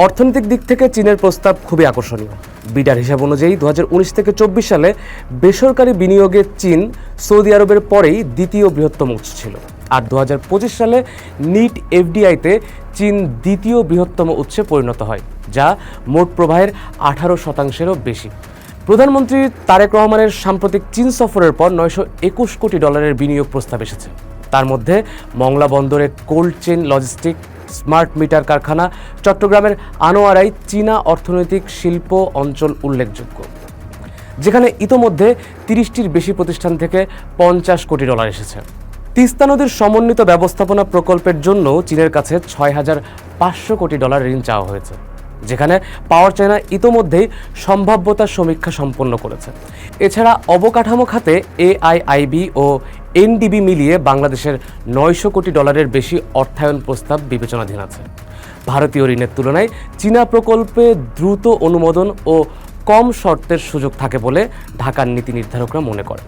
অর্থনৈতিক দিক থেকে চীনের প্রস্তাব খুবই আকর্ষণীয়। বিডার হিসাব অনুযায়ী 2019 থেকে 24 সালে বেসরকারি বিনিয়োগে চীন সৌদি আরবের পরেই দ্বিতীয় বৃহত্তম উৎস ছিল, আর 2025 সালে নিট এফডিআইতে চীন দ্বিতীয় বৃহত্তম উৎসে পরিণত হয়, যা মোট প্রবাহের 18%-এরও বেশি। প্রধানমন্ত্রী তারেক রহমানের সাম্প্রতিক চীন সফরের পর $921 কোটি বিনিয়োগ প্রস্তাব এসেছে। তার মধ্যে মংলা বন্দরে cold chain logistic, smart meter কারখানা, চট্টগ্রামের আনোয়ারায় চীনা অর্থনৈতিক শিল্প অঞ্চল উল্লেখযোগ্য, যেখানে ইতোমধ্যে 30টির বেশি প্রতিষ্ঠান থেকে $50 কোটি এসেছে। তিস্তা নদীর সমন্বিত ব্যবস্থাপনা প্রকল্পের জন্য চীনের কাছে $6,500 কোটি ঋণ চাওয়া হয়েছে, যেখানে পাওয়ার চায়না ইতোমধ্যেই সম্ভাব্যতা সমীক্ষা সম্পন্ন করেছে। এছাড়া অবকাঠামো খাতে এআইআইবি ও এনডিবি মিলিয়ে বাংলাদেশের $900 কোটি বেশি অর্থায়ন প্রস্তাব বিবেচনাধীন আছে। ভারতীয় ঋণের তুলনায় চীনা প্রকল্পে দ্রুত অনুমোদন ও কম শর্তের সুযোগ থাকে বলে ঢাকার নীতি নির্ধারকরা মনে করেন।